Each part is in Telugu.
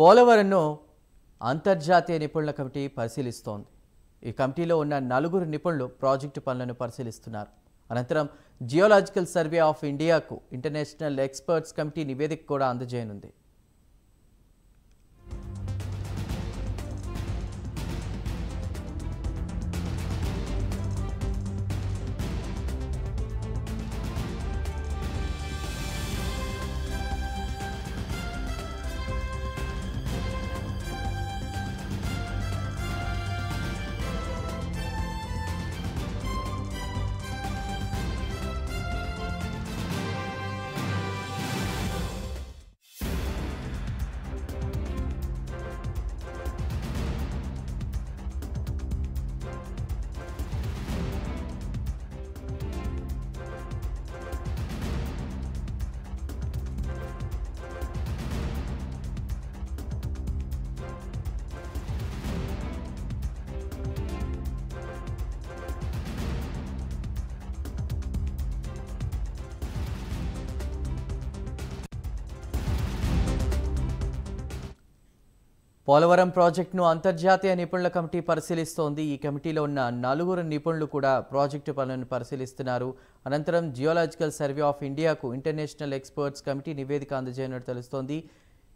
పోలవరంను అంతర్జాతీయ నిపుణుల కమిటీ పరిశీలిస్తోంది. ఈ కమిటీలో ఉన్న 4 నిపుణులు ప్రాజెక్టు పనులను పరిశీలిస్తున్నారు. అనంతరం జియోలాజికల్ సర్వే ఆఫ్ ఇండియాకు ఇంటర్నేషనల్ ఎక్స్పర్ట్స్ కమిటీ నివేదిక కూడా అందజేయనుంది. పోలవరం ప్రాజెక్టును అంతర్జాతీయ నిపుణుల కమిటీ పరిశీలిస్తోంది. ఈ కమిటీలో ఉన్న 4 నిపుణులు కూడా ప్రాజెక్టు పనులను పరిశీలిస్తున్నారు. అనంతరం జియోలాజికల్ సర్వే ఆఫ్ ఇండియాకు ఇంటర్నేషనల్ ఎక్స్పర్ట్స్ కమిటీ నివేదిక అందజేయనున్నట్టు తెలుస్తోంది.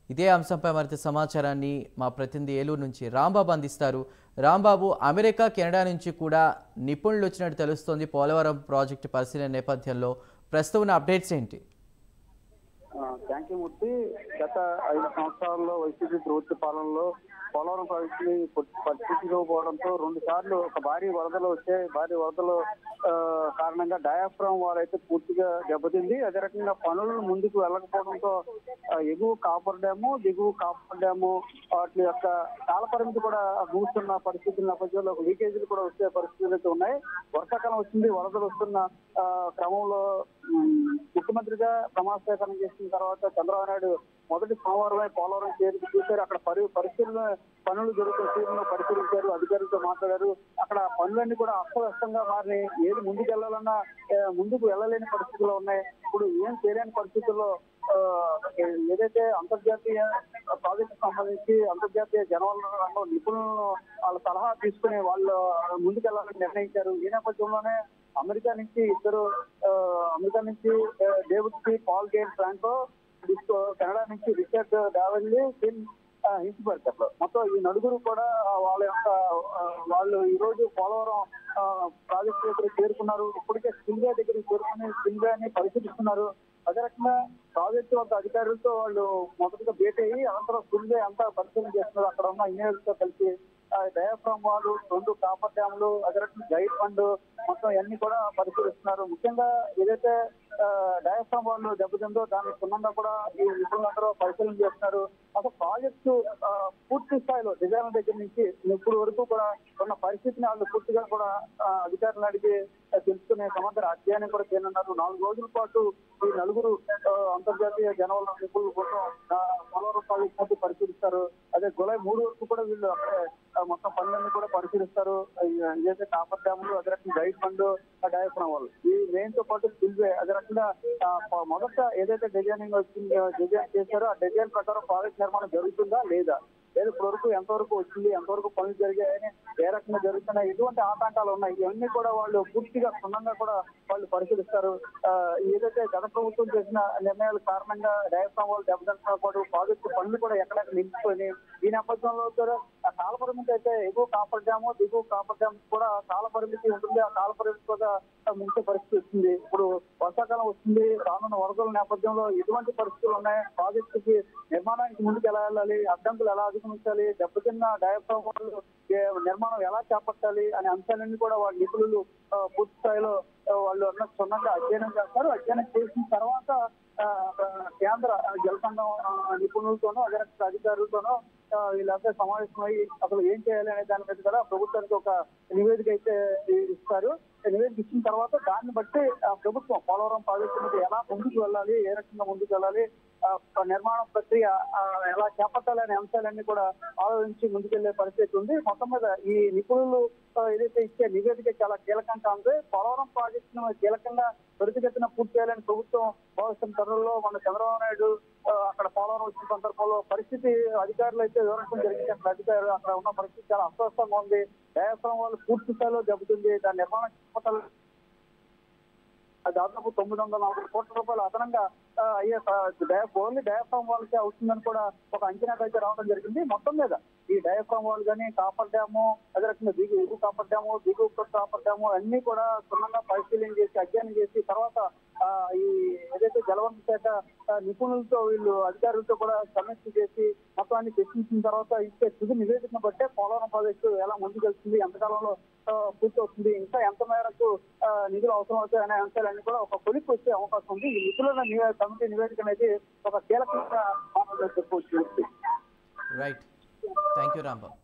ఇదే అంశంపై మరింత సమాచారాన్ని మా ప్రతినిధి ఏలూరు నుంచి రాంబాబు అందిస్తారు. రాంబాబు, అమెరికా, కెనడా నుంచి కూడా నిపుణులు వచ్చినట్టు తెలుస్తోంది. పోలవరం ప్రాజెక్టు పరిశీలన నేపథ్యంలో ప్రస్తుతం ఉన్న అప్డేట్స్ ఏంటి? థ్యాంక్ యూ మూర్తి. గత 5 సంవత్సరాల్లో వైసీపీ ప్రభుత్వ పాలనలో పోలవరం ప్రాజెక్టు పరిస్థితిపోవడంతో 2 సార్లు ఒక భారీ వరదలు కారణంగా డయాఫ్రామ్ వాల్ అయితే పూర్తిగా దెబ్బతింది. అదే రకంగా పనులు ముందుకు వెళ్ళకపోవడంతో ఎగువ కాపర్ డ్యాము, దిగువ కాపర్ డ్యాము వాటి యొక్క కాల పరిమితి కూడా మూస్తున్న పరిస్థితుల నేపథ్యంలో లీకేజీలు కూడా వచ్చే పరిస్థితులు అయితే ఉన్నాయి. వర్షాకాలం వచ్చింది, వరదలు వస్తున్న క్రమంలో ముఖ్యమంత్రిగా ప్రమాణ స్వీకారం చేసిన తర్వాత చంద్రబాబు నాయుడు మొదటి సోమవారమే పోలవరం చేరికి చూశారు. అక్కడ పరిశీలన పనులు జరుగుతున్న పరిశీలించారు, అధికారులతో మాట్లాడారు. అక్కడ పనులన్నీ కూడా అస్తవ్యస్తంగా మారినాయి. ఏది ముందుకు వెళ్ళలేని పరిస్థితుల్లో ఉన్నాయి. ఇప్పుడు ఏం చేయలేని పరిస్థితుల్లో ఏదైతే అంతర్జాతీయ ప్రాజెక్టు సంబంధించి అంతర్జాతీయ జనవనరుల రంగం నిపుణులను వాళ్ళ సలహా తీసుకుని వాళ్ళు ముందుకెళ్లాలని నిర్ణయించారు. ఈ నేపథ్యంలోనే అమెరికా నుంచి David C. Paul Gate Franco, Canada నుంచి రిచర్డ్ డావెల్లీ, ఫిల్ హిన్స్బర్గ్, మొత్తం ఈ 4 కూడా వాళ్ళు ఈ రోజు పోలవరం ప్రాజెక్టు దగ్గర చేరుకున్నారు. ఇప్పటికే స్పిల్వే దగ్గరికి చేరుకుని స్పిల్వేని పరిశీలిస్తున్నారు. అదే రకంగా ప్రాజెక్టు వద్ద అధికారులతో వాళ్ళు మొదటిగా భేటీ అయ్యి అనంతరం స్పిల్వే అంతా పరిశీలన చేస్తున్నారు. అక్కడ ఉన్న ఇంజనీర్లతో కలిసి డయాఫ్రామ్ వాల్, 2 కాపర్ డ్యాములు, అదే రకంగా గైడ్ ఫండ్ మొత్తం అన్ని కూడా పరిశీలిస్తున్నారు. ముఖ్యంగా ఏదైతే డయాఫ్రామ్ వాల్ దెబ్బతిందో దాన్ని సున్నంగా కూడా ఈ నిపుణులందరూ పరిశీలన చేస్తున్నారు. అసలు ప్రాజెక్టు పూర్తి స్థాయిలో డిజైన్ దగ్గర నుంచి ఇప్పుడు వరకు కూడా ఉన్న పరిస్థితిని వాళ్ళు పూర్తిగా కూడా అధికారులను అడిగి తెలుసుకునే సమగ్ర అధ్యయనం కూడా చేయనున్నారు. 4 రోజుల పాటు ఈ 4 అంతర్జాతీయ జనవనరుల నిపుణుల కోసం పోలవరం ప్రాజెక్టు పరిశీలిస్తారు. అదే జూలై 3 వరకు కూడా వీళ్ళు అక్కడే మొత్తం పనులన్నీ కూడా పరిశీలిస్తారు. ఏదైతే కాపర్ డ్యాములు, అదే రకంగా గైడ్ ఫండ్, డయాఫ్రామ్ వాల్, ఈ మెయిన్ తో పాటు స్పిల్వే, అదే రకంగా మొదట ఏదైతే డిజైన్ చేశారో ఆ డిజైన్ ప్రకారం ప్రాజెక్ట్ నిర్మాణం జరుగుతుందా లేదా, ఇప్పటి వరకు ఎంతవరకు వచ్చింది, ఎంతవరకు పనులు జరిగాయని, ఏ రకంగా జరుగుతున్నాయి, ఎటువంటి ఆటంకాలు ఉన్నాయి, ఇవన్నీ కూడా వాళ్ళు పూర్తిగా క్షుణ్ణంగా కూడా వాళ్ళు పరిశీలిస్తారు. ఏదైతే గత ప్రభుత్వం చేసిన నిర్ణయాల కారణంగా డయాఫ్రామ్ వాల్ దెబ్బతింటతో పాటు ప్రాజెక్టు పనులు కూడా ఎక్కడెక్కడ నిలిచిపోయి ఈ నేపథ్యంలో ఆ కాల పరిమితి అయితే ఎగువ కాపర్ డ్యాము, దిగువ కాపర్ డ్యామ్ కూడా కాల పరిమితి ఉంటుంది. ఆ కాల పరిమితి కూడా ముంచే పరిస్థితి వస్తుంది. ఇప్పుడు వర్షాకాలం వస్తుంది, రానున్న వరదల నేపథ్యంలో ఎటువంటి పరిస్థితులు ఉన్నాయి, ప్రాజెక్టుకి నిర్మాణానికి ముందుకు ఎలా వెళ్ళాలి, అడ్డంకులు ఎలా అధిగమించాలి, దెబ్బతిన్న డయాఫ్రామ్ వాల్ నిర్మాణం ఎలా చేపట్టాలి అనే అంశాలన్నీ కూడా వాళ్ళ నిపుణులు పూర్తి స్థాయిలో వాళ్ళు క్షుణ్ణంగా అధ్యయనం చేస్తారు. అధ్యయనం చేసిన తర్వాత కేంద్ర జల సంఘం నిపుణులతోనూ, అదే అధికారులతోనూ వీళ్ళంతా సమావేశమై అసలు ఏం చేయాలి అనే దాని మీద కూడా ప్రభుత్వానికి ఒక నివేదిక అయితే ఇస్తారు. నివేదిక ఇచ్చిన తర్వాత దాన్ని బట్టి ప్రభుత్వం పోలవరం ప్రాజెక్టు మీద ఎలా ముందుకు వెళ్ళాలి, ఏ రకంగా ముందుకు వెళ్ళాలి, నిర్మాణ ప్రక్రియ ఎలా చేపట్టాలి అనే అంశాలన్నీ కూడా ఆలోచించి ముందుకెళ్లే పరిస్థితి ఉంది. మొత్తం మీద ఈ నిపుణులు ఏదైతే ఇచ్చే నివేదిక చాలా కీలకంగా ఉంది. పోలవరం ప్రాజెక్టును కీలకంగా త్వరితగతిన పూర్తి చేయాలని ప్రభుత్వం భావిస్తున్న తరుణంలో మన చంద్రబాబు నాయుడు అక్కడ పోలవరం వచ్చిన సందర్భంలో పరిస్థితి అధికారులు అయితే వివరించడం జరిగింది. అక్కడ అధికారులు అక్కడ ఉన్న పరిస్థితి చాలా అస్వస్థంగా ఉంది. డయాఫ్రామ్ వాళ్ళు పూర్తి స్థాయిలో దెబ్బతింది. దాని నిర్మాణ దాదాపు 940 కోట్ల రూపాయలు అదనంగా అయ్యే ఓన్లీ డయాఫ్రామ్ వాళ్ళకి అవుతుందని కూడా ఒక అంచనాకైతే రావడం జరిగింది. మొత్తం మీద ఈ డయాఫ్రామ్ వాళ్ళు కానీ కాపర్ డ్యాము, అదే రకంగా ఎగువ కాపర్ డ్యాము, దిగువ కాపర్ డ్యాము అన్ని కూడా క్షుణ్ణంగా పరిశీలన చేసి అధ్యయనం చేసి తర్వాత ఈ ఏదైతే జలవనరుల శాఖ నిపుణులతో వీళ్ళు అధికారులతో కూడా సమీక్ష చేసి మొత్తాన్ని చర్చించిన తర్వాత ఇచ్చే తుది నివేదికను బట్టే పోలవరం ప్రాజెక్టు ఎలా ముందుకెళ్తుంది, ఎంతకాలంలో పూర్తి అవుతుంది, ఇంకా ఎంత మేరకు నిధులు అవసరం అవుతాయి అనే అంశాలన్నీ కూడా ఒక కొలిక్కి వచ్చే అవకాశం ఉంది. ఈ నిధుల కమిటీ నివేదిక అనేది ఒక కీలకంగా చెప్పవచ్చు. Right, thank you Rambabu.